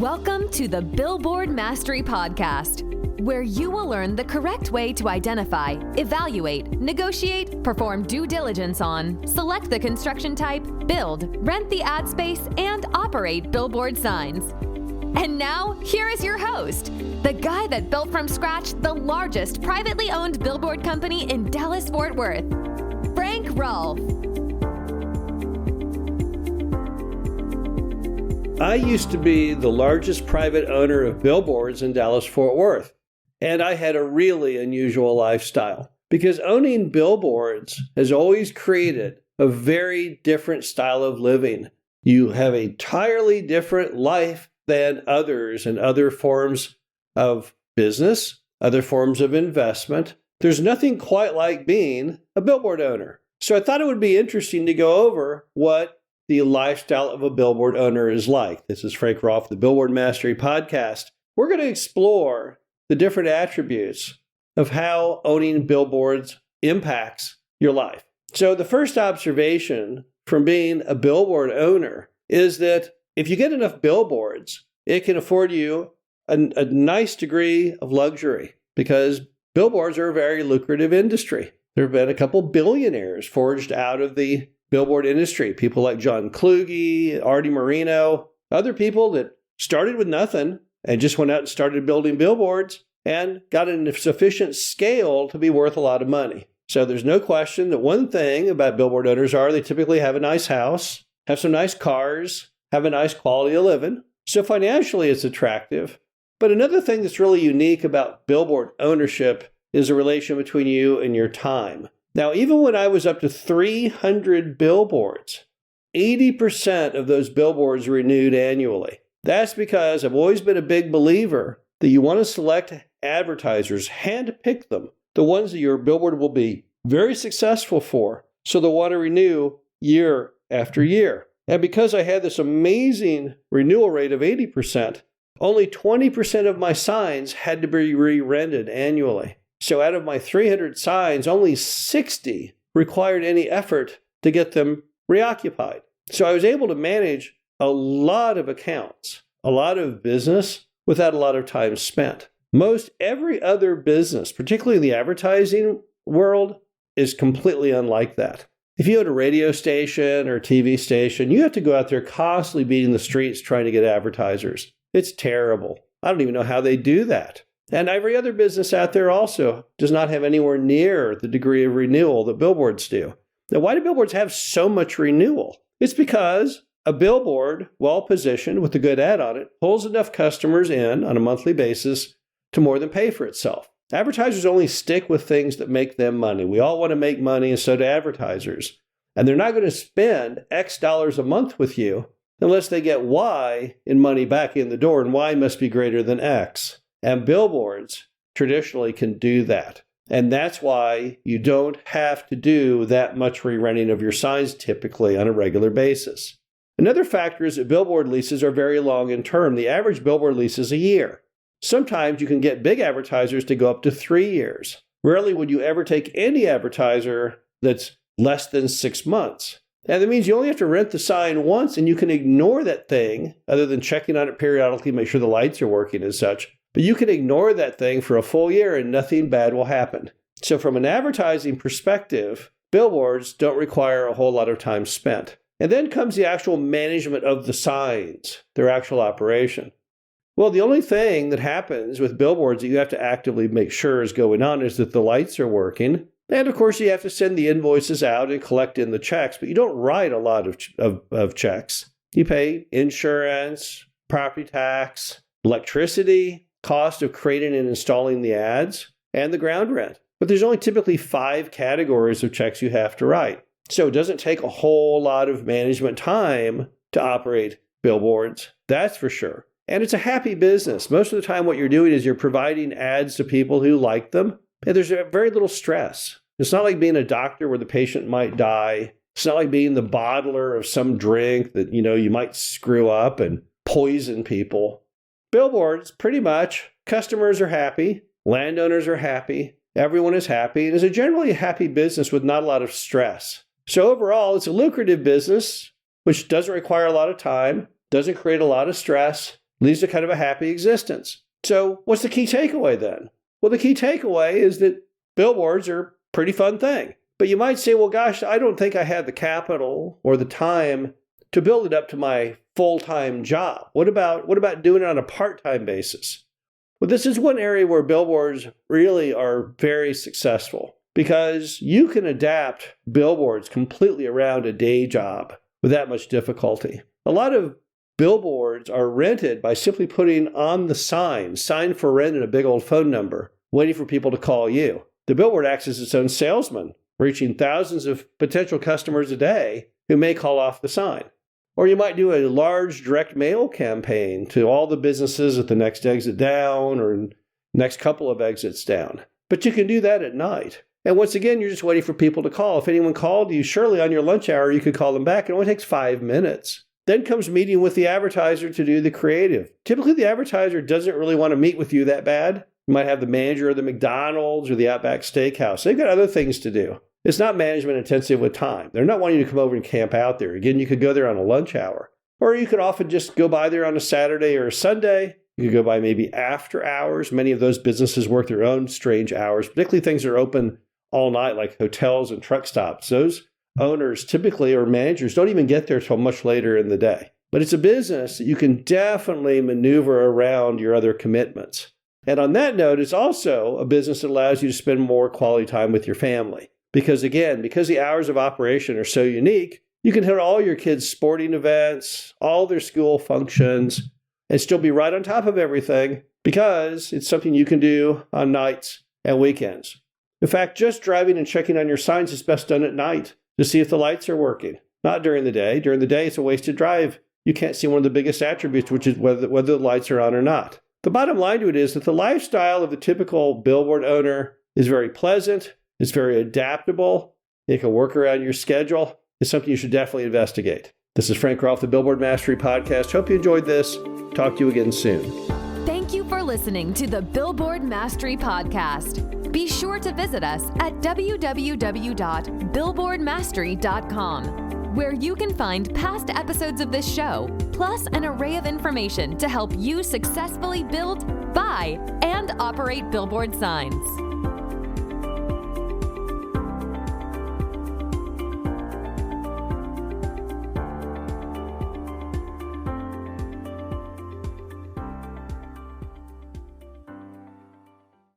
Welcome to the Billboard Mastery Podcast, where you will learn the correct way to identify, evaluate, negotiate, perform due diligence on, select the construction type, build, rent the ad space, and operate billboard signs. And now, here is your host, the guy that built from scratch the largest privately owned billboard company in Dallas-Fort Worth, Frank Rolfe. I used to be the largest private owner of billboards in Dallas-Fort Worth, and I had a really unusual lifestyle because owning billboards has always created a very different style of living. You have a entirely different life than others and other forms of business, other forms of investment. There's nothing quite like being a billboard owner. So I thought it would be interesting to go over what the lifestyle of a billboard owner is like. This is Frank Rolfe, the Billboard Mastery Podcast. We're going to explore the different attributes of how owning billboards impacts your life. So the first observation from being a billboard owner is that if you get enough billboards, it can afford you a nice degree of luxury because billboards are a very lucrative industry. There have been a couple billionaires forged out of the billboard industry. People like John Kluge, Artie Moreno, other people that started with nothing and just went out and started building billboards and got in a sufficient scale to be worth a lot of money. So there's no question that one thing about billboard owners are they typically have a nice house, have some nice cars, have a nice quality of living. So financially it's attractive. But another thing that's really unique about billboard ownership is the relation between you and your time. Now, even when I was up to 300 billboards, 80% of those billboards renewed annually. That's because I've always been a big believer that you want to select advertisers, handpick them, the ones that your billboard will be very successful for, so they'll want to renew year after year. And because I had this amazing renewal rate of 80%, only 20% of my signs had to be re-rented annually. So out of my 300 signs, only 60 required any effort to get them reoccupied. So I was able to manage a lot of accounts, a lot of business without a lot of time spent. Most every other business, particularly in the advertising world, is completely unlike that. If you own a radio station or a TV station, you have to go out there constantly beating the streets trying to get advertisers. It's terrible. I don't even know how they do that. And every other business out there also does not have anywhere near the degree of renewal that billboards do. Now, why do billboards have so much renewal? It's because a billboard, well-positioned with a good ad on it, pulls enough customers in on a monthly basis to more than pay for itself. Advertisers only stick with things that make them money. We all want to make money, and so do advertisers. And they're not going to spend X dollars a month with you unless they get Y in money back in the door, and Y must be greater than X. And billboards traditionally can do that. And that's why you don't have to do that much re-renting of your signs typically on a regular basis. Another factor is that billboard leases are very long in term. The average billboard lease is a year. Sometimes you can get big advertisers to go up to 3 years. Rarely would you ever take any advertiser that's less than 6 months. And that means you only have to rent the sign once and you can ignore that thing other than checking on it periodically, make sure the lights are working and such. But you can ignore that thing for a full year and nothing bad will happen. So from an advertising perspective, billboards don't require a whole lot of time spent. And then comes the actual management of the signs, their actual operation. Well, the only thing that happens with billboards that you have to actively make sure is going on is that the lights are working. And of course, you have to send the invoices out and collect in the checks, but you don't write a lot of checks. You pay insurance, property tax, electricity, cost of creating and installing the ads, and the ground rent. But there's only typically 5 categories of checks you have to write. So it doesn't take a whole lot of management time to operate billboards, that's for sure. And it's a happy business. Most of the time what you're doing is you're providing ads to people who like them, and there's very little stress. It's not like being a doctor where the patient might die. It's not like being the bottler of some drink that, you might screw up and poison people. Billboards, pretty much, customers are happy, landowners are happy, everyone is happy, and it's a generally happy business with not a lot of stress. So overall, it's a lucrative business, which doesn't require a lot of time, doesn't create a lot of stress, leads to kind of a happy existence. So what's the key takeaway then? Well, the key takeaway is that billboards are a pretty fun thing. But you might say, well, gosh, I don't think I had the capital or the time to build it up to my full-time job. What about doing it on a part-time basis? Well, this is one area where billboards really are very successful because you can adapt billboards completely around a day job without much difficulty. A lot of billboards are rented by simply putting on the sign for rent and a big old phone number, waiting for people to call you. The billboard acts as its own salesman, reaching thousands of potential customers a day who may call off the sign. Or you might do a large direct mail campaign to all the businesses at the next exit down or next couple of exits down. But you can do that at night. And once again, you're just waiting for people to call. If anyone called you, surely on your lunch hour, you could call them back. It only takes 5 minutes. Then comes meeting with the advertiser to do the creative. Typically, the advertiser doesn't really want to meet with you that bad. You might have the manager of the McDonald's or the Outback Steakhouse. They've got other things to do. It's not management intensive with time. They're not wanting you to come over and camp out there. Again, you could go there on a lunch hour. Or you could often just go by there on a Saturday or a Sunday. You could go by maybe after hours. Many of those businesses work their own strange hours, particularly things that are open all night like hotels and truck stops. Those owners typically or managers don't even get there till much later in the day. But it's a business that you can definitely maneuver around your other commitments. And on that note, it's also a business that allows you to spend more quality time with your family. Because the hours of operation are so unique, you can hit all your kids' sporting events, all their school functions, and still be right on top of everything because it's something you can do on nights and weekends. In fact, just driving and checking on your signs is best done at night to see if the lights are working, not during the day. During the day, it's a wasted drive. You can't see one of the biggest attributes, which is whether the lights are on or not. The bottom line to it is that the lifestyle of the typical billboard owner is very pleasant. It's very adaptable. It can work around your schedule. It's something you should definitely investigate. This is Frank Rolfe, the Billboard Mastery Podcast. Hope you enjoyed this. Talk to you again soon. Thank you for listening to the Billboard Mastery Podcast. Be sure to visit us at www.billboardmastery.com, where you can find past episodes of this show, plus an array of information to help you successfully build, buy, and operate billboard signs.